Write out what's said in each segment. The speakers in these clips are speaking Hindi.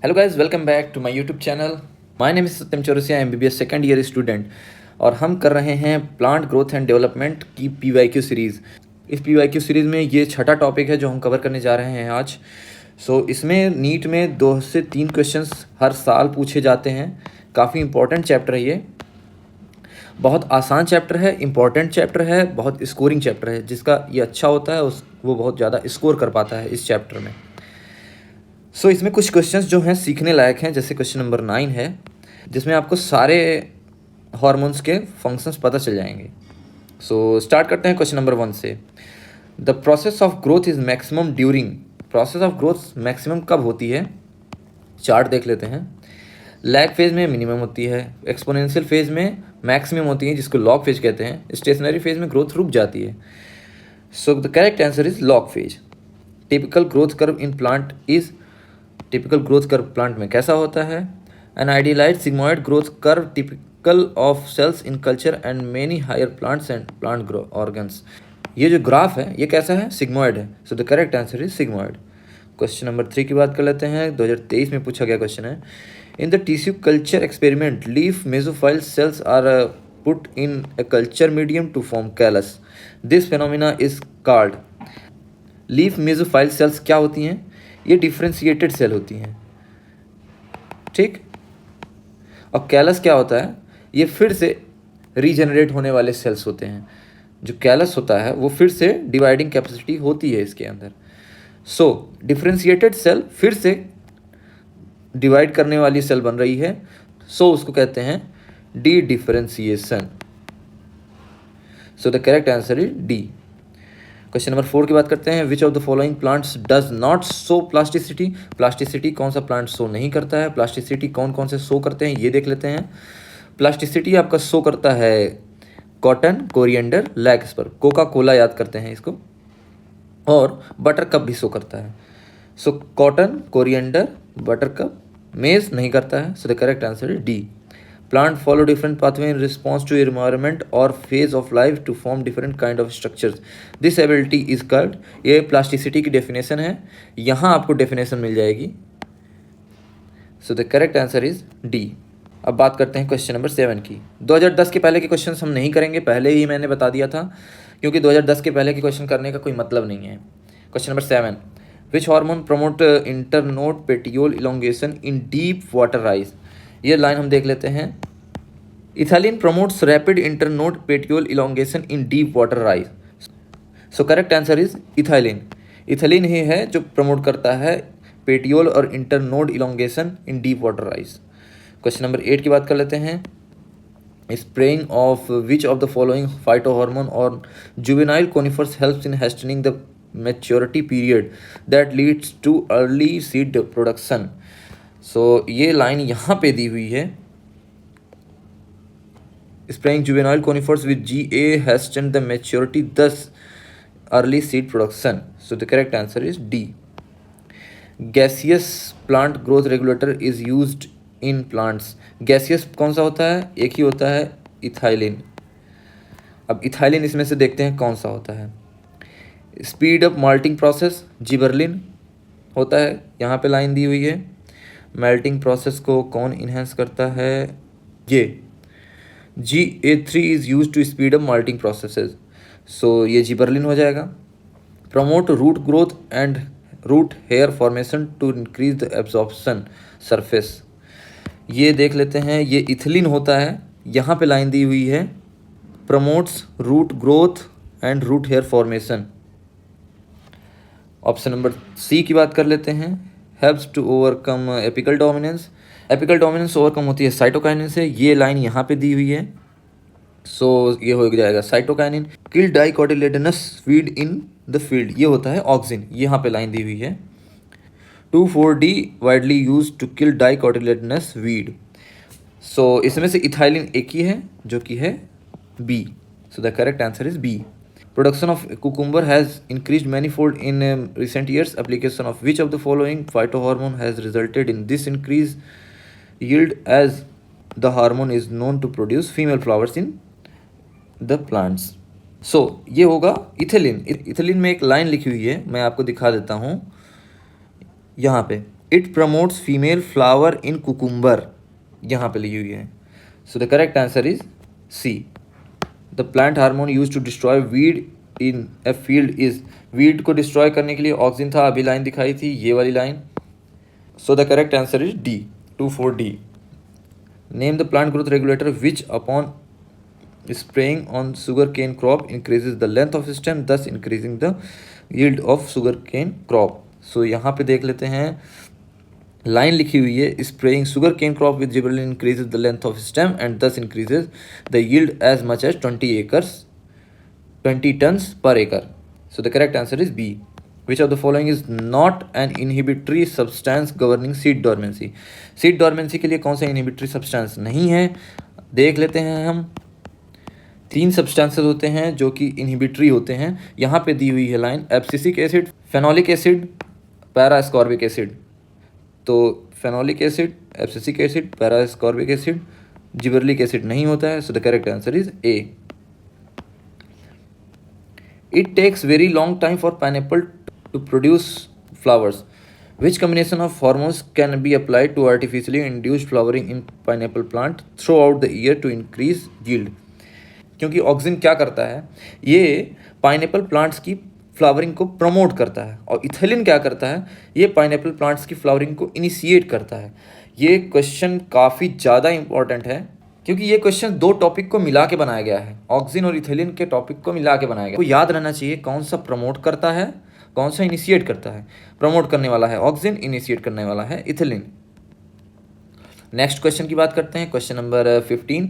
Hello guys, welcome back to my YouTube channel. My name is Satyam Chaurasia, MBBS second year student. और हम कर रहे हैं प्लांट ग्रोथ एंड डेवलपमेंट की पीवाईक्यू सीरीज़। इस पीवाईक्यू सीरीज़ में ये छठा टॉपिक है जो हम कवर करने जा रहे हैं आज। इसमें नीट में 2 से 3 क्वेश्चंस हर साल पूछे जाते हैं। काफ़ी इंपॉर्टेंट चैप्टर है ये, बहुत आसान चैप्टर है, इंपॉर्टेंट चैप्टर है, बहुत स्कोरिंग चैप्टर है। जिसका ये अच्छा होता है वो बहुत ज़्यादा स्कोर कर पाता है इस चैप्टर में। इसमें कुछ क्वेश्चंस जो हैं सीखने लायक हैं, जैसे क्वेश्चन नंबर 9 है जिसमें आपको सारे हार्मोन्स के फंक्शंस पता चल जाएंगे। स्टार्ट करते हैं क्वेश्चन नंबर 1 से। The process of growth is maximum during. Process of growth maximum कब होती है? चार्ट देख लेते हैं। लैग फेज में मिनिमम होती है, एक्सपोनेंशियल फेज में मैक्सिमम होती है जिसको लॉग फेज कहते हैं, स्टेशनरी फेज में ग्रोथ रुक जाती है। The correct answer is log phase. Typical growth curve in plant is, typical growth curve plant में कैसा होता है? An idealized sigmoid growth curve typical of cells in culture and many higher plants and plant organs. ये जो ग्राफ है ये कैसा है? सिग्मोइड है। The correct answer is sigmoid. Question number 3 की बात कर लेते हैं। 2023 में पूछा गया क्वेश्चन है। In the tissue culture experiment leaf mesophyll cells are put in a culture medium to form callus. This phenomena is called. Leaf mesophyll cells क्या होती हैं? ये डिफ्रेंशिएटेड सेल होती हैं, ठीक। और कैलस क्या होता है? ये फिर से रीजनरेट होने वाले सेल्स होते हैं। जो कैलस होता है वो फिर से डिवाइडिंग कैपेसिटी होती है इसके अंदर। डिफ्रेंशिएटेड सेल फिर से डिवाइड करने वाली सेल बन रही है, उसको कहते हैं D differentiation. The correct answer is D. Question number 4 की बात करते हैं। विच of the following plants does not show plasticity. Plasticity कौन सा प्लांट शो नहीं करता है? प्लास्टिसिटी कौन कौन से शो करते हैं ये देख लेते हैं। प्लास्टिसिटी आपका शो करता है कॉटन, कोरिएंडर, लैक्सपर, कोका कोला याद करते हैं इसको, और बटर कप भी शो करता है। कॉटन, कोरिएंडर, बटर कप, मेज नहीं करता है। The correct answer is D. Plant follow different pathway in response to environment or phase of life to form different kind of structures. This ability is called, ये प्लास्टिसिटी की डेफिनेशन है, यहाँ आपको डेफिनेशन मिल जाएगी। The correct answer is D. अब बात करते हैं क्वेश्चन नंबर 7 की। 2010 के पहले के क्वेश्चन हम नहीं करेंगे, पहले ही मैंने बता दिया था, क्योंकि 2010 के पहले के क्वेश्चन करने का कोई मतलब नहीं है। Question number 7, which hormone promote internode petiole elongation in deep water rice. ये लाइन हम देख लेते हैं। Ethylene promotes rapid internode petiole elongation in deep water rice. Correct answer is ethylene. Ethylene ही है जो प्रमोट करता है पेटियोल और internode elongation in deep water rice. Question number 8 की बात कर लेते हैं। Spraying of which of the following phytohormone और juvenile conifers helps in hastening the maturity period that leads to early seed production. ये लाइन यहाँ पे दी हुई है। Spraying juvenile conifers with GA hasten the maturity, thus early seed production. The correct answer is D. Gaseous plant growth regulator is used in plants. Gaseous कौन सा होता है? एक ही होता है, इथाइलिन। अब इथाइलिन इसमें से देखते हैं कौन सा होता है। Speed up malting process, gibberellin होता है, यहाँ पे लाइन दी हुई है। मेल्टिंग प्रोसेस को कौन इन्हेंस करता है? ये GA3 is use to speed up malting processes. ये जिबरलिन हो जाएगा। Promote root growth and root hair formation to increase the absorption surface. ये देख लेते हैं, ये इथिलीन होता है, यहाँ पे लाइन दी हुई है। Promotes root growth and root hair formation. Option number C की बात कर लेते हैं। Helps to overcome apical dominance. Apical dominance overcome होती है साइटोकाइनिन से। ये लाइन यहाँ पे दी हुई है, ये हो जाएगा cytokinin. Kill dicotyledonous weed in the field, ये होता है ऑक्सिन, यहाँ पे लाइन दी हुई है। 2,4-D widely use to kill dicotyledonous weed. इसमें से इथाइलिन एक ही है जो कि है B. The correct answer is B. Production of cucumber has increased manifold in recent years. Application of which of the following phytohormone has resulted in this increased yield, as the hormone is known to produce female flowers in the plants. ये होगा इथिलीन। इथिलीन में एक लाइन लिखी हुई है, मैं आपको दिखा देता हूँ यहाँ पे। It promotes female flower in cucumber, यहाँ पे लिखी हुई है। So the correct answer is C. The plant hormone use to destroy weed in a field is, weed को डिस्ट्रॉय करने के लिए ऑक्सिन था, अभी लाइन दिखाई थी ये वाली line. So the correct answer is D, 2,4-D। Name the plant growth regulator which upon spraying on sugarcane crop increases the length of stem, thus increasing the yield of sugarcane crop। सो यहाँ पे देख लेते हैं, लाइन लिखी हुई है, spraying sugarcane crop with gibberellin increases the length of stem and thus increases the yield as much as 20 tons per acre। So the correct answer is B। Which of the following is not an inhibitory substance governing seed dormancy? seed dormancy के लिए कौन सा inhibitory substance नहीं है, देख लेते हैं हम। 3 सब्सटेंसेस होते हैं जो कि इनहिबिटरी होते हैं, यहाँ पे दी हुई है line, abscisic acid, phenolic acid, parascorbic acid. तो phenolic acid, abscisic acid, parascorbic acid, gibberellic acid नहीं होता है। So the correct answer is A. It takes very long time for pineapple to produce flowers, which combination of hormones can be applied to artificially induced flowering in pineapple plant throughout the year to increase yield? क्योंकि ऑक्सिन क्या करता है, ये पाइनएप्पल प्लांट्स की फ्लावरिंग को प्रमोट करता है, और इथेलिन क्या करता है, ये पाइनएप्पल प्लांट्स की फ्लावरिंग को इनिशिएट करता है। ये क्वेश्चन काफ़ी ज़्यादा इंपॉर्टेंट है, क्योंकि ये क्वेश्चन 2 टॉपिक को मिला के बनाया गया है, ऑक्सिन और इथेलिन के टॉपिक को मिला के बनाया गया। तो याद रहना चाहिए कौन सा प्रमोट करता है, कौन सा इनिशिएट करता है। प्रमोट करने वाला है ऑक्सिन, इनिशिएट करने वाला है इथिलीन। नेक्स्ट क्वेश्चन की बात करते हैं, question number 15।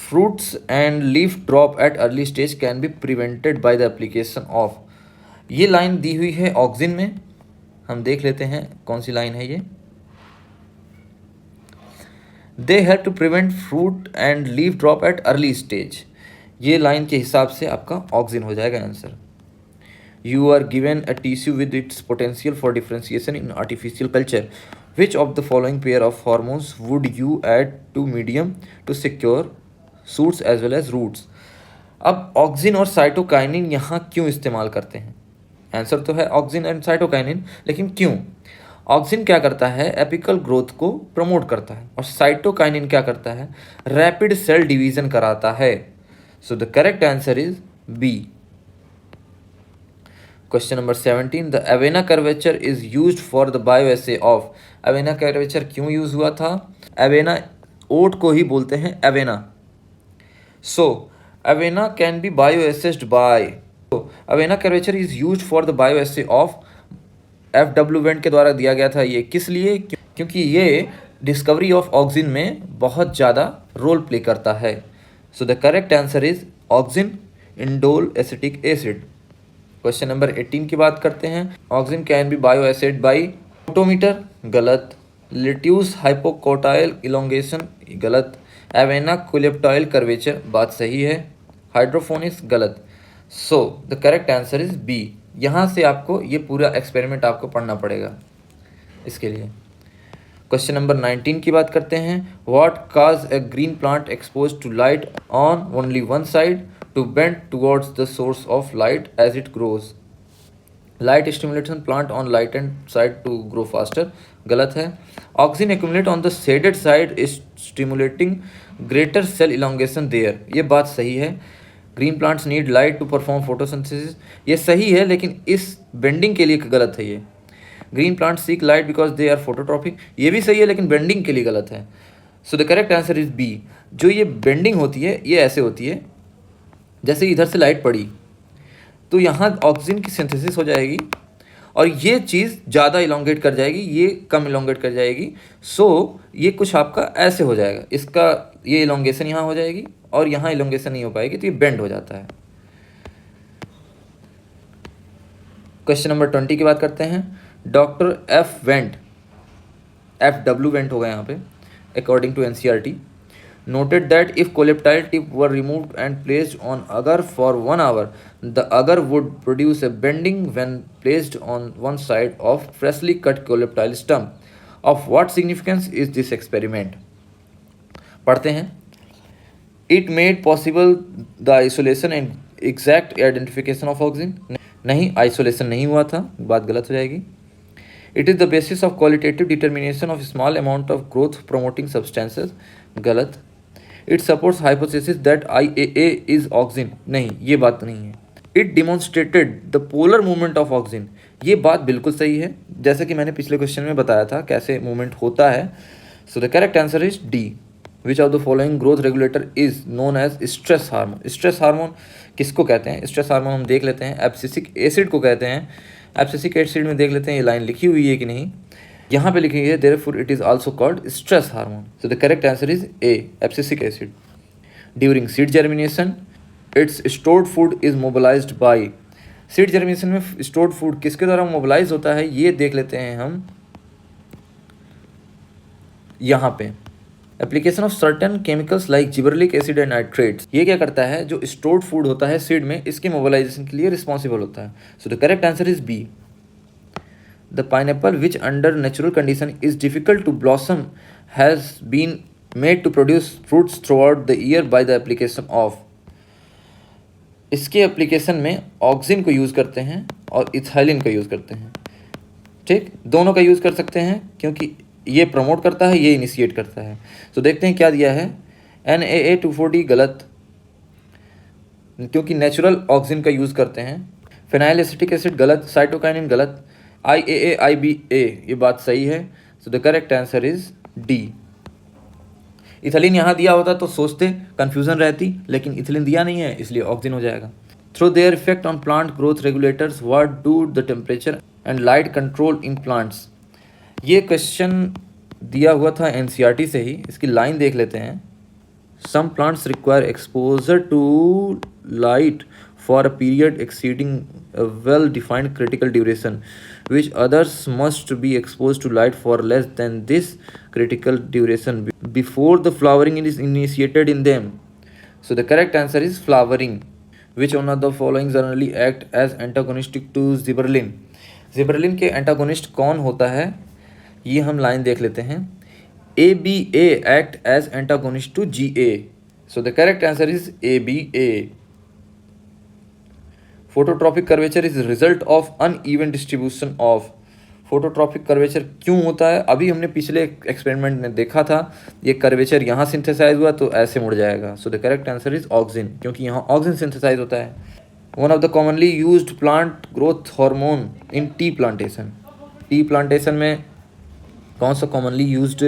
Fruits and leaf drop at early stage can be prevented by the application of, ये लाइन दी हुई है ऑक्सिन में, हम देख लेते हैं कौन सी लाइन है ये। They have to prevent fruit and leaf drop at early stage, ये लाइन के हिसाब से आपका ऑक्सिन हो जाएगा answer. You are given a tissue with its potential for differentiation in artificial culture. Which of the following pair of hormones would you add to medium to secure shoots as well as roots? अब ऑक्सिन और साइटोकाइनिन यहाँ क्यों इस्तेमाल करते हैं? आंसर तो है ऑक्सिन एंड साइटोकाइनिन, लेकिन क्यों? ऑक्सिन क्या करता है, एपिकल ग्रोथ को प्रमोट करता है, और साइटोकाइनिन क्या करता है, रैपिड सेल डिवीजन कराता है। So the correct answer is B. Question number 17। The avena curvature is used for the bioassay of, avena curvature क्यों यूज हुआ था? अवेना ओट को ही बोलते हैं avena. So avena can be bioassayed by, avena curvature is used for the bioassay of, FW Went के द्वारा दिया गया था ये, किस लिए? क्योंकि ये डिस्कवरी ऑफ ऑक्सिन में बहुत ज़्यादा रोल प्ले करता है। So the correct answer is auxin indole acetic acid. Question number 18 की बात करते हैं। Auxin can be bioassayed by photometer, गलत। लिट्यूस हाइपोकोटाइल इलोंगेशन, गलत। एवेना कोलेप्टाइल कर्वेचर, बात सही है। हाइड्रोफोनिक्स, गलत। So the correct answer is B. यहाँ से आपको ये पूरा एक्सपेरिमेंट आपको पढ़ना पड़ेगा इसके लिए। क्वेश्चन नंबर 19 की बात करते हैं। What cause a green plant expose to light on only one side to bend towards the source of light as it grows? Light stimulates plant on lightened side to grow faster, गलत है। Oxygen accumulate on the shaded side is stimulating greater cell elongation there, ये बात सही है। Green plants need light to perform photosynthesis, ये सही है, लेकिन इस बेंडिंग के लिए गलत है ये। Green plants seek light because they are phototropic, ये भी सही है, लेकिन बेंडिंग के लिए गलत है। So the correct answer is B। जो ये बेंडिंग होती है ये ऐसे होती है, जैसे इधर से लाइट पड़ी तो यहाँ ऑक्सीजन की सिंथेसिस हो जाएगी, और ये चीज़ ज़्यादा इलोंगेट कर जाएगी, ये कम इलोंगेट कर जाएगी। सो ये कुछ आपका ऐसे हो जाएगा, इसका ये इलोंगेशन यहाँ हो जाएगी और यहाँ इलोंगेशन नहीं हो पाएगी, तो ये बेंड हो जाता है। क्वेश्चन नंबर 20 की बात करते हैं। डॉक्टर FW वेंट होगा यहाँ पे, according to NCERT, noted that if coleoptile tip were removed and placed on agar for 1 hour, the agar would produce a bending when placed on one side of freshly cut coleoptile stem. Of what significance is this experiment? पढ़ते हैं। It made possible the isolation and exact identification of auxin. नहीं, isolation नहीं हुआ था, बात गलत हो जाएगी। It is the basis of qualitative determination of small amount of growth promoting substances, गलत। It supports hypothesis that IAA is auxin, नहीं ये बात नहीं है। It demonstrated the polar movement of auxin, ये बात बिल्कुल सही है, जैसा कि मैंने पिछले क्वेश्चन में बताया था कैसे मूवमेंट होता है। So the correct answer is D. Which of the following growth regulator is known as stress hormone. Stress hormone किसको कहते हैं? स्ट्रेस हार्मोन हम देख लेते हैं, एब्सिसिक एसिड को कहते हैं। एब्सिसिक एसिड में देख लेते हैं ये लाइन लिखी हुई है कि नहीं, यहाँ पे लिखी है therefore it is also called stress hormone. So the correct answer is A, abscisic acid. During seed germination its stored food is mobilized by. Seed germination में स्टोर्ड फूड किसके द्वारा मोबिलाइज होता है ये देख लेते हैं हम यहाँ पे। Application of certain chemicals like gibberellic acid and nitrates, ये क्या करता है, जो स्टोर्ड फूड होता है सीड में इसके मोबिलाइजेशन के लिए रिस्पॉन्सिबल होता है। So the correct answer is B. The pineapple which under natural condition is difficult to blossom has been made to produce fruits throughout the year by the application of. इसके एप्लीकेशन में ऑक्सिन को यूज़ करते हैं और इथाइलिन का यूज़ करते हैं, ठीक, दोनों का यूज़ कर सकते हैं क्योंकि ये प्रमोट करता है, ये इनिशिएट करता है। तो देखते हैं क्या दिया है, NaA2,4-D गलत, क्योंकि नेचुरल ऑक्सिन का यूज़ करते हैं। फिनाइल एसिटिक एसिड गलत, साइटोकाइनिन गलत, IAA-IBA ये बात सही है। So the correct answer is D. Ethylene यहाँ दिया होता तो सोचते, कन्फ्यूजन रहती, लेकिन इथिलीन दिया नहीं है इसलिए ऑक्सिन हो जाएगा। Through their effect on plant growth regulators what do the temperature and light control in plants. ये क्वेश्चन दिया हुआ था NCERT से ही, इसकी लाइन देख लेते हैं। Some plants require exposure to light for a period exceeding a well-defined critical duration, which others must be exposed to light for less than this critical duration before the flowering is initiated in them. So the correct answer is flowering. Which one of the following generally act as antagonistic to gibberellin? Gibberellin के एंटागोनिस्ट कौन होता है ये हम लाइन देख लेते हैं। ABA act as antagonist to GA. So the correct answer is ABA. Phototropic curvature is result of uneven distribution of. Phototropic curvature क्यों होता है, अभी हमने पिछले एक्सपेरिमेंट में देखा था, ये कर्वेचर यहाँ सिंथेसाइज हुआ तो ऐसे मुड़ जाएगा। सो the correct answer is auxin, क्योंकि यहाँ ऑक्सिन सिंथेसाइज होता है। One of the commonly used plant growth hormone in tea plantation. Tea plantation में कौन सा कॉमनली यूज्ड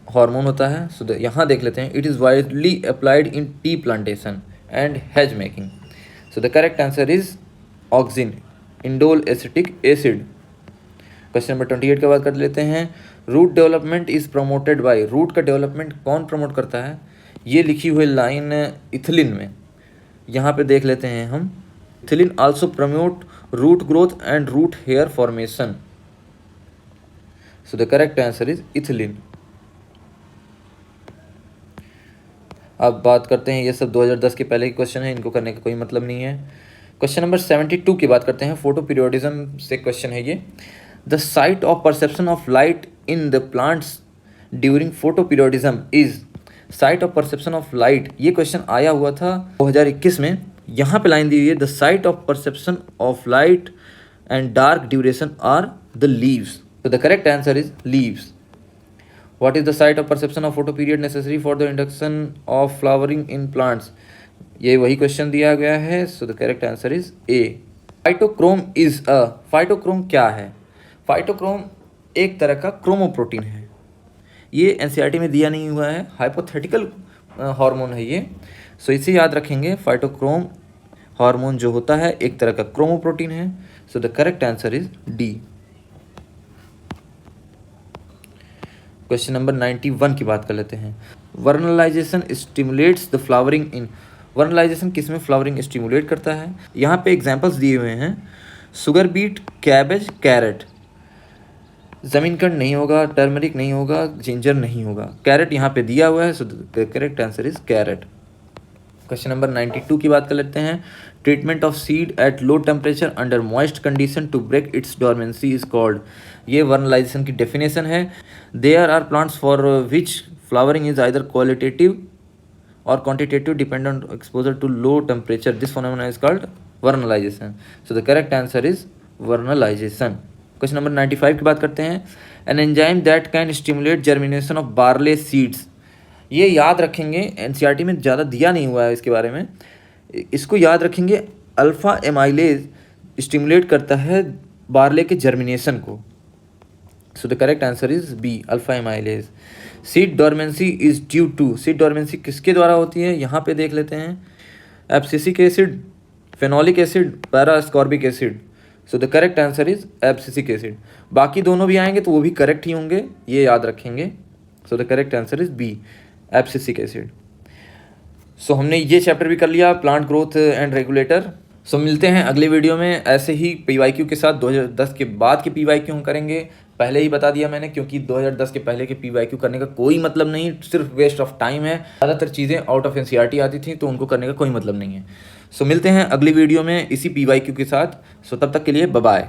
हार्मोन होता है? सो यहाँ देख लेते हैं। It is widely applied in tea plantation and hedge making. So the correct answer is auxin, indole acetic acid. Question number 28 की बात कर लेते हैं। Root development is promoted by. Root का डेवलपमेंट कौन प्रमोट करता है ये लिखी हुई लाइन इथिलीन में, यहाँ पे देख लेते हैं हम। Ethylene also promote root growth and root hair formation. So the correct answer is ethylene. अब बात करते हैं, ये सब 2010 के पहले के क्वेश्चन है, इनको करने का कोई मतलब नहीं है। क्वेश्चन नंबर 72 की बात करते हैं। फोटो पीरियोडिज्म से क्वेश्चन है ये। The site of perception of light in the plants during photo periodism is. Site of perception of light, ये क्वेश्चन आया हुआ था 2021 में। यहाँ पे लाइन दी हुई है, the site of perception of light and dark duration are the leaves. तो the correct answer is leaves. What is the site of perception of photoperiod necessary for the induction of flowering in plants? ये वही क्वेश्चन दिया गया है। So the correct answer is A. Phytochrome is a. Phytochrome क्या है? Phytochrome एक तरह का क्रोमोप्रोटीन है। ये NCERT में दिया नहीं हुआ है, हाइपोथेटिकल हार्मोन है ये। सो इसे याद रखेंगे, फाइटोक्रोम हार्मोन जो होता है एक तरह का क्रोमोप्रोटीन है। So the correct answer is D. Question number 91 की बात कर लेते हैं। Vernalization stimulates the flowering in. Vernalization किस में फ्लावरिंग स्टिमुलेट करता है? यहाँ पे एग्जांपल्स दिए हुए हैं। Sugar beet, cabbage, carrot. जमीनकंड नहीं होगा, टर्मरिक नहीं होगा, जिंजर नहीं होगा, कैरेट यहाँ पे दिया हुआ है। So the correct answer is carrot. Question number 92 की बात कर लेते हैं। Treatment of seed at low temperature under moist condition to break its dormancy is called. ये वर्नलाइजेशन की डेफिनेशन है। There are plants for which flowering is either qualitative और quantitative dependent exposure to low temperature. This phenomenon is called vernalization. So the correct answer is vernalization. Question number 95 की बात करते हैं। An enzyme that can stimulate germination of barley seeds. ये याद रखेंगे, एनसीईआरटी में ज़्यादा दिया नहीं हुआ है इसके बारे में, इसको याद रखेंगे। अल्फ़ा एमाइलेज स्टिमुलेट करता है बार्ले के जर्मिनेशन को। So the correct answer is B, alpha amylase. Seed dormancy is due to, seed dormancy किसके द्वारा होती है यहाँ पे देख लेते हैं। Abscisic acid, phenolic acid, parascorbic acid. So the correct answer is abscisic acid. बाकी दोनों भी आएंगे तो वो भी करेक्ट ही होंगे, ये याद रखेंगे। So the correct answer is B, abscisic acid. So हमने ये चैप्टर भी कर लिया, plant growth and regulator. So मिलते हैं अगले वीडियो में ऐसे ही पीवाईक्यू के साथ। 2010 के बाद के पीवाईक्यू हम करेंगे, पहले ही बता दिया मैंने, क्योंकि 2010 के पहले के पीवाईक्यू करने का कोई मतलब नहीं, सिर्फ वेस्ट ऑफ टाइम है। ज़्यादातर चीज़ें आउट ऑफ एनसीईआरटी आती थी तो उनको करने का कोई मतलब नहीं है। सो मिलते हैं अगली वीडियो में इसी पीवाईक्यू के साथ। सो तब तक के लिए बाय बाय।